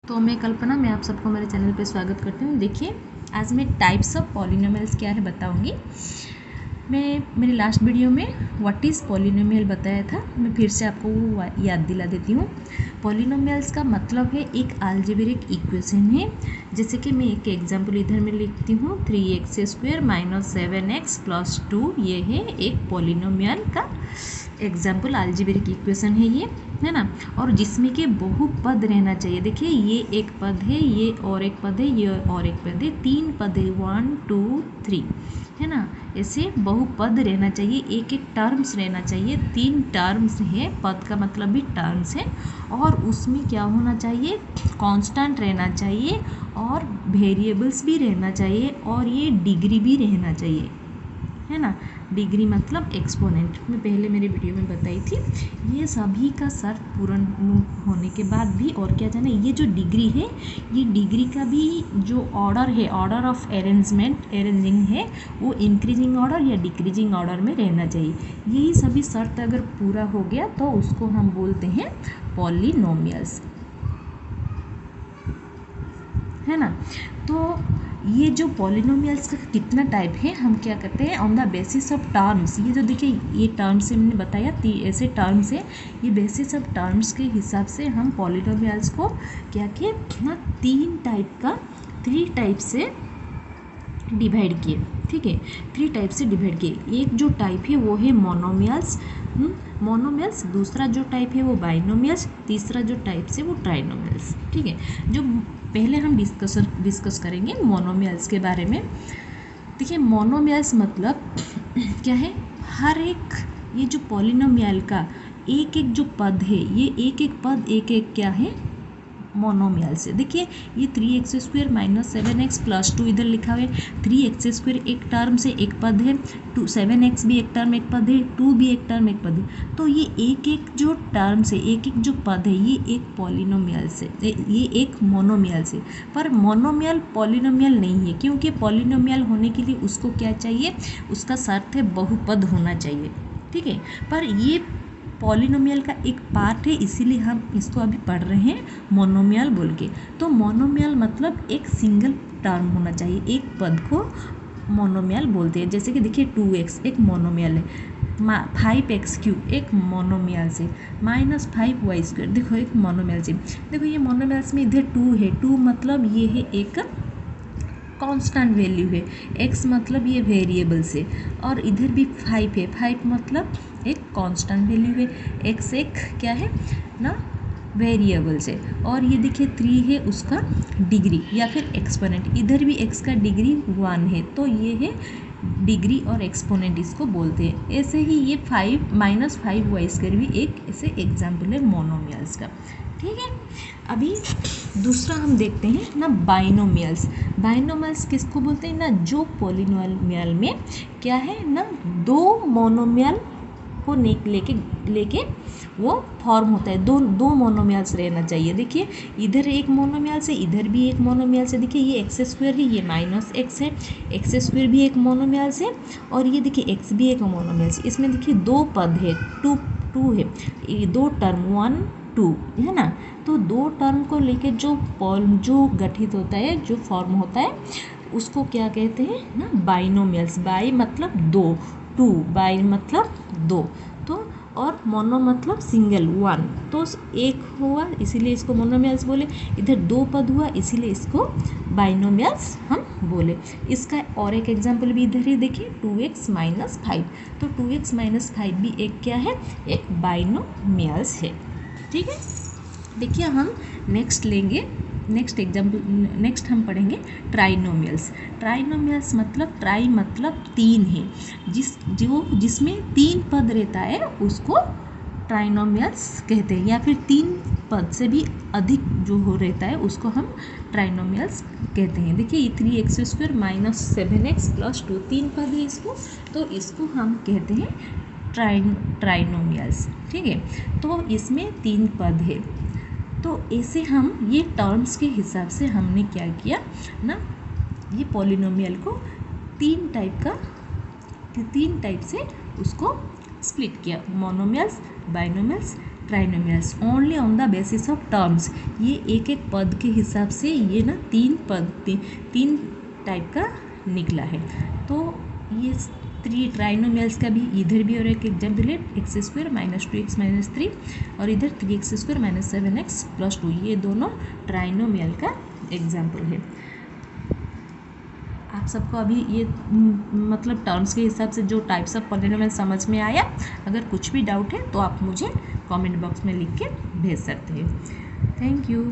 तो मैं कल्पना, मैं आप सबको मेरे चैनल पे स्वागत करती हूँ। देखिए, आज मैं टाइप्स ऑफ पॉलिनोमियल्स क्या है बताऊँगी। मैं मेरे लास्ट वीडियो में व्हाट इज़ पॉलिनोमियल बताया था, मैं फिर से आपको वो याद दिला देती हूँ। पॉलिनोमियल्स का मतलब है एक अलजेब्रिक इक्वेशन है। जैसे कि मैं एक एग्जांपल इधर में लिखती हूँ, 3x² - 7x + 2, ये है एक पॉलिनोमियल का एग्जाम्पल, अलजेब्रिक इक्वेशन है ये, है ना। और जिसमें कि बहुपद रहना चाहिए। देखिए, ये एक पद है, ये और एक पद है, ये और एक पद है, 3 पद है, 1 2 3, है ना। ऐसे बहुपद रहना चाहिए, एक एक टर्म्स रहना चाहिए। 3 टर्म्स है, पद का मतलब भी टर्म्स है। और उसमें क्या होना चाहिए, कांस्टेंट रहना चाहिए और वेरिएबल्स भी रहना चाहिए और ये डिग्री भी रहना चाहिए, है ना। डिग्री मतलब एक्सपोनेंट, मैं पहले मेरे वीडियो में बताई थी। ये सभी का शर्त पूर्ण होने के बाद भी और क्या जाने, ये जो डिग्री है, ये डिग्री का भी जो ऑर्डर है, ऑर्डर ऑफ अरेंजिंग है, वो इंक्रीजिंग ऑर्डर या डिक्रीजिंग ऑर्डर में रहना चाहिए। यही सभी शर्त अगर पूरा हो गया तो उसको हम बोलते हैं पॉलिनोमियल्स, है ना। तो ये जो पॉलिनोमियल्स का कितना टाइप है, हम क्या करते हैं, on the basis of terms. ये जो देखिए, ये टर्म्स से मैंने बताया, ऐसे टर्म्स है, ये बेसिस ऑफ टर्म्स के हिसाब से हम पॉलिनोमियल्स को क्या किए ना, 3 टाइप से डिवाइड किए। ठीक है, 3 टाइप से डिवाइड किए। एक जो टाइप है वो है मोनोमियल्स, दूसरा जो टाइप है वो बाइनोमियल्स, तीसरा जो टाइप से वो ट्राइनोमियल्स। ठीक है, जो पहले हम डिस्कस करेंगे मोनोमियल्स के बारे में। देखिए, मोनोमियल्स मतलब क्या है, हर एक ये जो पॉलिनोमियल का एक एक जो पद है, ये एक एक पद एक एक क्या है, मोनोमियल से। देखिए, ये 3x² - 7x + 2 इधर लिखा हुआ है। 3x² एक टर्म से एक पद है, 7x भी एक टर्म एक पद है, 2 भी एक टर्म एक पद है। तो ये एक एक जो टर्म से एक एक जो पद है, ये एक पॉलिनोमियल से, ये एक मोनोमियल से। पर मोनोमियल पॉलिनोमियल नहीं है, क्योंकि पॉलिनोमियल होने के लिए उसको क्या चाहिए, उसका शर्त है बहुपद होना चाहिए। ठीक है, पर ये पॉलिनोमियल का एक पार्ट है, इसीलिए हम इसको अभी पढ़ रहे हैं मोनोमियल बोल के। तो मोनोमियल मतलब एक सिंगल टर्म होना चाहिए, एक पद को मोनोमियल बोलते हैं। जैसे कि देखिए, 2x एक मोनोमियल है, 5x³ एक मोनोमियल से, -5y², देखो एक मोनोमियल से। देखो, ये मोनोमियल्स में इधर 2 है, 2 मतलब ये है एक कांस्टेंट वैल्यू है, x मतलब ये वेरिएबल से, और इधर भी 5 है, 5 मतलब एक कांस्टेंट वैल्यू है, x एक क्या है ना, वेरिएबल से। और ये देखिए 3 है उसका डिग्री या फिर एक्सपोनेंट, इधर भी x का डिग्री 1 है, तो ये है डिग्री और एक्सपोनेंट इसको बोलते हैं। ऐसे ही ये 5 - 5y² भी एक ऐसे एग्जाम्पल है मोनोमियल्स का। ठीक है, अभी दूसरा हम देखते हैं ना, बाइनोमियल्स। बाइनोमियल्स किसको बोलते हैं ना, जो पॉलिनोमियल में क्या है ना, 2 मोनोमियल को लेके वो फॉर्म होता है। दो मोनोमियल्स रहना चाहिए। देखिए, इधर एक मोनोमियल से, इधर भी एक मोनोमियल से। देखिए, ये x² है, ये -x है, x² भी एक मोनोमियल से, और ये देखिए x भी एक मोनोमियल से। इसमें देखिए 2 पद है, 2 है, ये 2 टर्म 1 2, है ना। तो 2 टर्म को लेके जो गठित होता है, जो फॉर्म होता है, उसको क्या कहते हैं ना, बाइनोमियल्स। बाई मतलब 2, 2 बाई मतलब 2, तो और मोनो मतलब सिंगल 1, तो एक हुआ इसीलिए इसको मोनोमियल्स बोले। इधर 2 पद हुआ इसीलिए इसको बाइनोमियल्स हम बोले। इसका और एक एग्जांपल भी इधर ही देखिए, 2x - 5, तो 2x - 5 भी एक क्या है, एक बाइनोमियल्स है। ठीक है, देखिए हम नेक्स्ट लेंगे, नेक्स्ट एग्जाम्पल, नेक्स्ट हम पढ़ेंगे ट्राइनोमियल्स। ट्राइनोमियल्स मतलब, ट्राई मतलब 3 है, जिसमें 3 पद रहता है उसको ट्राइनोमियल्स कहते हैं, या फिर 3 पद से भी अधिक जो हो रहता है उसको हम ट्राइनोमियल्स कहते हैं। देखिए, 3x² - 7x + 2, 3 पद है इसको, तो इसको हम कहते हैं ट्राइनोमियल्स। ठीक है, तो इसमें 3 पद है। तो ऐसे हम ये टर्म्स के हिसाब से हमने क्या किया ना, ये पॉलिनोमियल को 3 टाइप से उसको स्प्लिट किया, monomials, binomials, trinomials only on the basis of terms. ये एक एक पद के हिसाब से ये ना तीन टाइप का निकला है। तो ये ट्राइनोमियल्स का भी इधर भी और एक एग्जाम्पल है x² - 2x - 3 और इधर 3x² - 7x + 2, ये दोनों ट्राइनोमियल का एग्जाम्पल है। आप सबको अभी ये मतलब टर्म्स के हिसाब से जो टाइप्स ऑफ पॉलिनोमियल समझ में आया। अगर कुछ भी डाउट है तो आप मुझे कमेंट बॉक्स में लिख के भेज सकते हैं। Thank you.